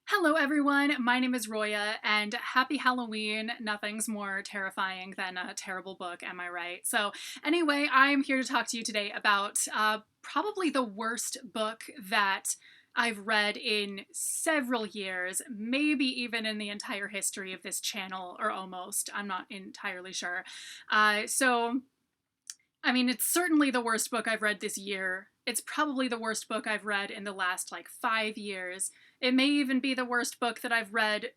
Hello everyone, my name is Roya, and happy Halloween. Nothing's more terrifying than a terrible book, am I right? So anyway, I'm here to talk to you today about probably the worst book that I've read in several years, maybe even in the entire history of this channel, or almost. I'm not entirely sure. It's certainly the worst book I've read this year. It's probably the worst book I've read in the last, 5 years. It may even be the worst book that I've read,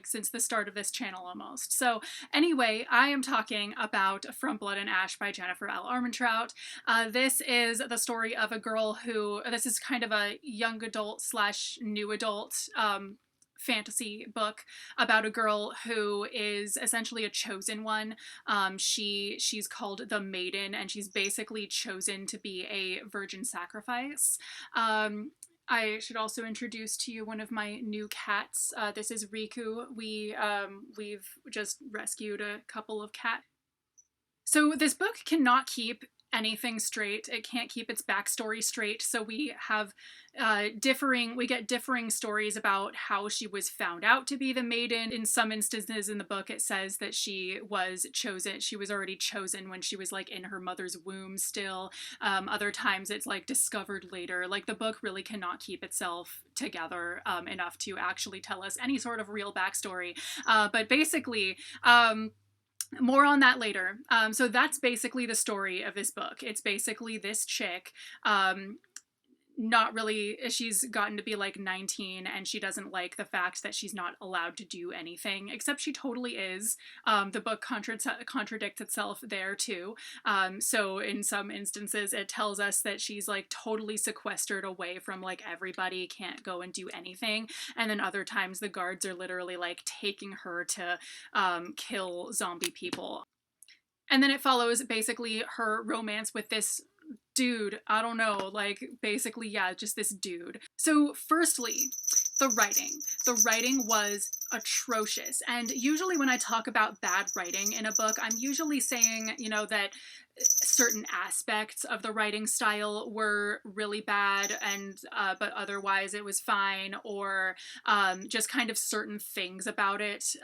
since the start of this channel almost. So anyway, I am talking about From Blood and Ash by Jennifer L. Armentrout. This is the story of a girl this is kind of a young adult slash new adult fantasy book about a girl who is essentially a chosen one. She's called the Maiden, and she's basically chosen to be a virgin sacrifice. I should also introduce to you one of my new cats. This is Riku. We've just rescued a couple of cats. So this book cannot keep anything straight. It can't keep its backstory straight. So we have we get differing stories about how she was found out to be the maiden. In some instances in the book, it says that she was already chosen when she was in her mother's womb still. Other times it's discovered later. The book really cannot keep itself together enough to actually tell us any sort of real backstory. But basically, more on that later. So that's basically the story of this book. It's basically this chick, she's gotten to be 19, and she doesn't like the fact that she's not allowed to do anything, except she totally is. The book contradicts itself there too. So in some instances it tells us that she's totally sequestered away from everybody, can't go and do anything, and then other times the guards are literally taking her to kill zombie people. And then it follows basically her romance with this dude. I don't know, basically, yeah, just this dude. So firstly, the writing. The writing was atrocious. And usually when I talk about bad writing in a book, I'm usually saying, that certain aspects of the writing style were really bad, and but otherwise it was fine, or just kind of certain things about it,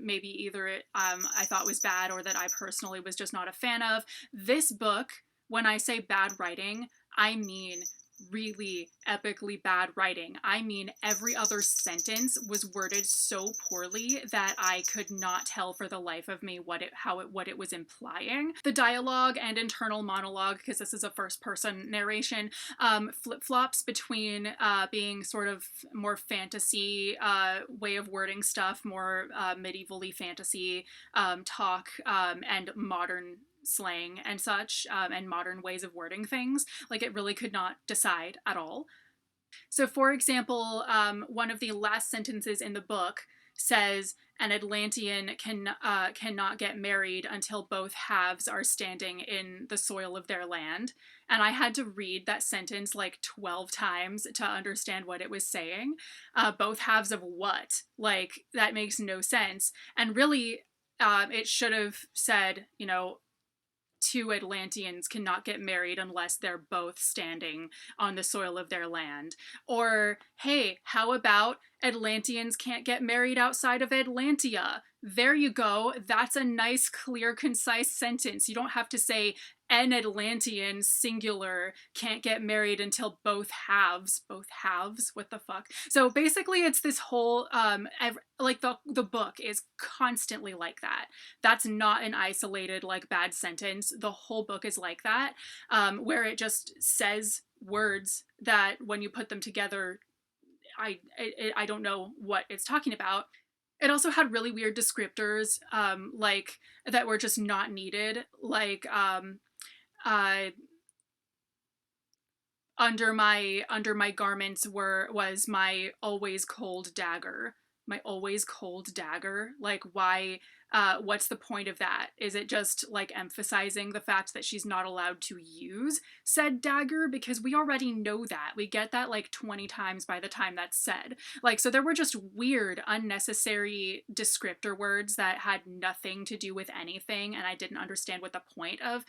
maybe either I thought was bad or that I personally was just not a fan of. This book, when I say bad writing, I mean really epically bad writing. I mean every other sentence was worded so poorly that I could not tell for the life of me what it was implying. The dialogue and internal monologue, because this is a first-person narration, flip-flops between being sort of more fantasy way of wording stuff, more medievally fantasy talk, and modern slang and such, and modern ways of wording things. It really could not decide at all. So for example, one of the last sentences in the book says an Atlantean cannot get married until both halves are standing in the soil of their land. And I had to read that sentence 12 times to understand what it was saying. Both halves of what? That makes no sense. And really, it should have said, two Atlanteans cannot get married unless they're both standing on the soil of their land. Or, hey, how about Atlanteans can't get married outside of Atlantia? There you go. That's a nice, clear, concise sentence. You don't have to say an Atlantean, singular, can't get married until both halves. Both halves? What the fuck? So basically it's this whole, the book is constantly like that. That's not an isolated, bad sentence. The whole book is like that, where it just says words that when you put them together, I don't know what it's talking about. It also had really weird descriptors, that were just not needed. Under my garments was my always cold dagger. My always cold dagger. Why? What's the point of that? Is it just emphasizing the fact that she's not allowed to use said dagger? Because we already know that. We get that 20 times by the time that's said. So there were just weird, unnecessary descriptor words that had nothing to do with anything, and I didn't understand what the point of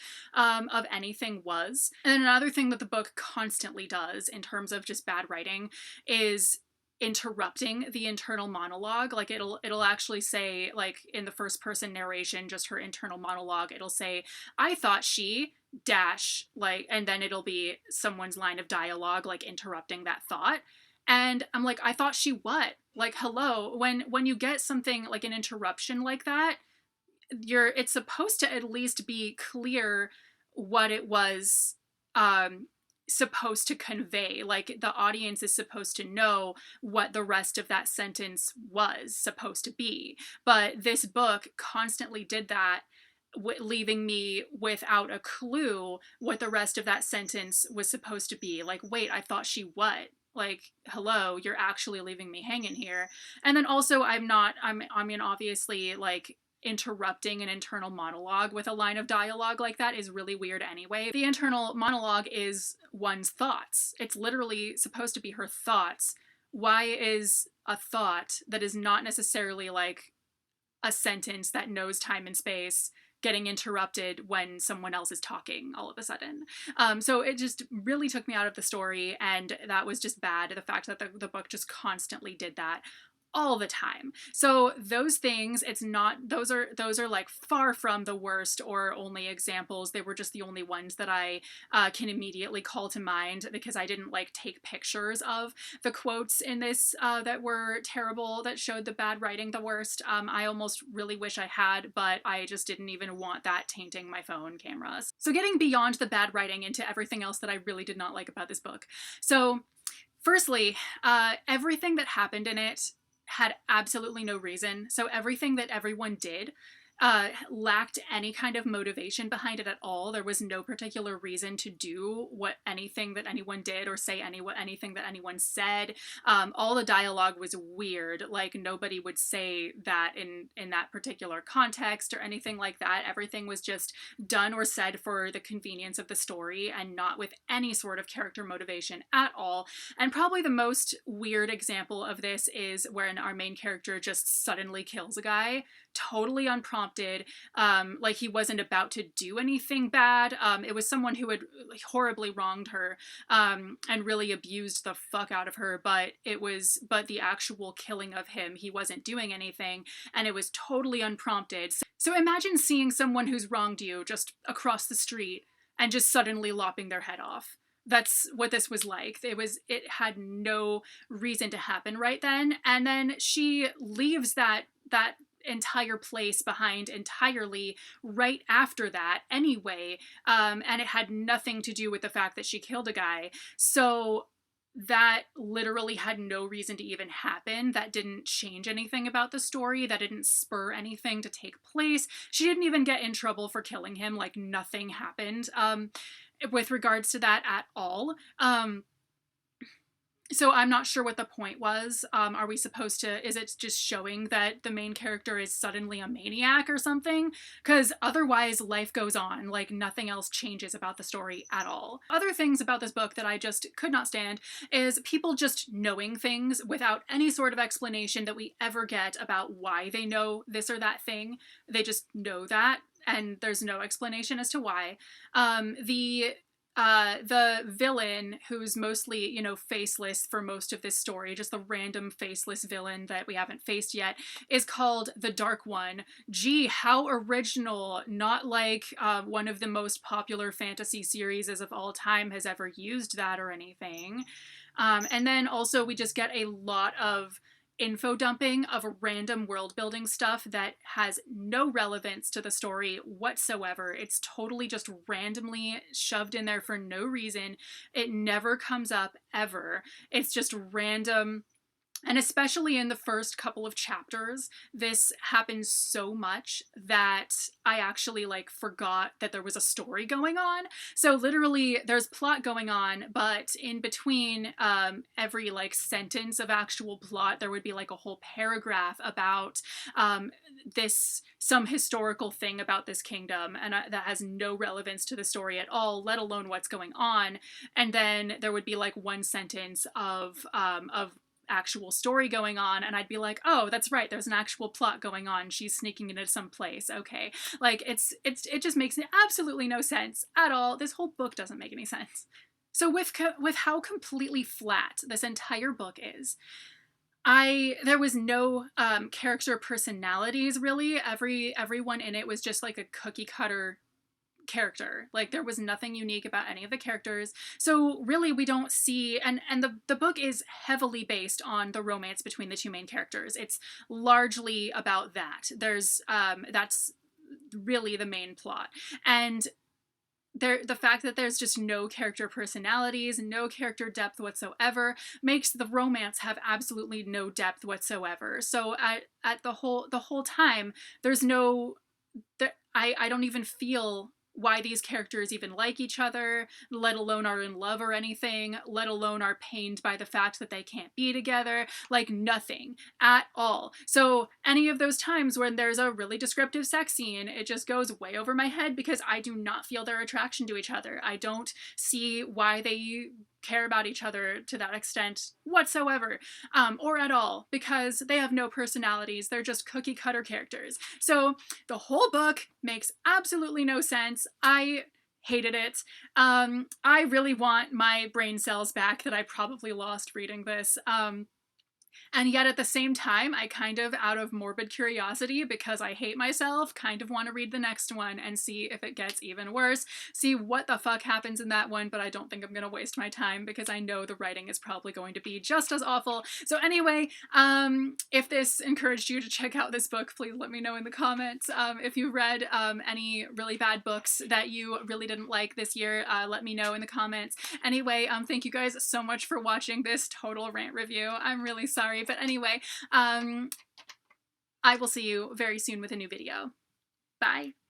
anything was. And then another thing that the book constantly does in terms of just bad writing is interrupting the internal monologue. Like it'll actually say, like in the first person narration, just her internal monologue, it'll say, I thought she dash, like, and then it'll be someone's line of dialogue like interrupting that thought. And I'm like, I thought she what? Like, hello, when you get something like an interruption like that, it's supposed to at least be clear what it was um supposed to convey. Like the audience is supposed to know what the rest of that sentence was supposed to be. But this book constantly did that, leaving me without a clue what the rest of that sentence was supposed to be. Like, wait, I thought she what? Like, hello, you're actually leaving me hanging here. And then also, I mean, obviously, like, interrupting an internal monologue with a line of dialogue like that is really weird anyway. The internal monologue is one's thoughts. It's literally supposed to be her thoughts. Why is a thought that is not necessarily like a sentence that knows time and space getting interrupted when someone else is talking all of a sudden? So it just really took me out of the story, and that was just bad. The fact that the book just constantly did that all the time. So those things, it's not, those are like far from the worst or only examples. They were just the only ones that I can immediately call to mind, because I didn't like take pictures of the quotes in this that were terrible, that showed the bad writing the worst. I almost really wish I had, but I just didn't even want that tainting my phone cameras. So getting beyond the bad writing into everything else that I really did not like about this book. So firstly, everything that happened in it had absolutely no reason. So everything that everyone did lacked any kind of motivation behind it at all. There was no particular reason to do anything that anyone did or say anything that anyone said. All the dialogue was weird. Like nobody would say that in that particular context or anything like that. Everything was just done or said for the convenience of the story and not with any sort of character motivation at all. And probably the most weird example of this is when our main character just suddenly kills a guy, totally unprompted, like he wasn't about to do anything bad. It was someone who had horribly wronged her and really abused the fuck out of her, but the actual killing of him, he wasn't doing anything, and it was totally unprompted. So imagine seeing someone who's wronged you just across the street and just suddenly lopping their head off. That's what this was like. It had no reason to happen right then, and then she leaves that entire place behind entirely right after that anyway, and it had nothing to do with the fact that she killed a guy. So that literally had no reason to even happen. That didn't change anything about the story. That didn't spur anything to take place. She didn't even get in trouble for killing him. Like nothing happened with regards to that at all. So I'm not sure what the point was. Are we supposed to, is it just showing that the main character is suddenly a maniac or something? Because otherwise life goes on, like nothing else changes about the story at all. Other things about this book that I just could not stand is people just knowing things without any sort of explanation that we ever get about why they know this or that thing. They just know that, and there's no explanation as to why. The villain, who's mostly, faceless for most of this story, just the random faceless villain that we haven't faced yet, is called the Dark One. Gee, how original. Not like one of the most popular fantasy series of all time has ever used that or anything. And then also we just get a lot of info dumping of random world building stuff that has no relevance to the story whatsoever. It's totally just randomly shoved in there for no reason. It never comes up ever. It's just random. And especially in the first couple of chapters, this happens so much that I actually forgot that there was a story going on. So literally there's plot going on, but in between every sentence of actual plot, there would be a whole paragraph about some historical thing about this kingdom, and that has no relevance to the story at all, let alone what's going on. And then there would be one sentence of actual story going on, and I'd be like, oh, that's right, there's an actual plot going on, she's sneaking into some place, okay. It just makes absolutely no sense at all. This whole book doesn't make any sense. So with how completely flat this entire book is, There was no character personalities really. Everyone in it was just like a cookie cutter character. Like there was nothing unique about any of the characters. So really we don't see, and the book is heavily based on the romance between the two main characters. It's largely about that. There's that's really the main plot. And the fact that there's just no character personalities, no character depth whatsoever, makes the romance have absolutely no depth whatsoever. So at the whole time, there's no I don't even feel why these characters even like each other, let alone are in love or anything, let alone are pained by the fact that they can't be together, like nothing at all. So any of those times when there's a really descriptive sex scene, it just goes way over my head because I do not feel their attraction to each other. I don't see why they care about each other to that extent whatsoever, or at all, because they have no personalities. They're just cookie cutter characters. So the whole book makes absolutely no sense. I hated it. I really want my brain cells back that I probably lost reading this. And yet at the same time, I kind of, out of morbid curiosity, because I hate myself, kind of want to read the next one and see if it gets even worse, see what the fuck happens in that one, but I don't think I'm going to waste my time because I know the writing is probably going to be just as awful. So anyway, if this encouraged you to check out this book, please let me know in the comments. If you read any really bad books that you really didn't like this year, let me know in the comments. Anyway, thank you guys so much for watching this total rant review. I'm really sorry. But anyway, I will see you very soon with a new video. Bye.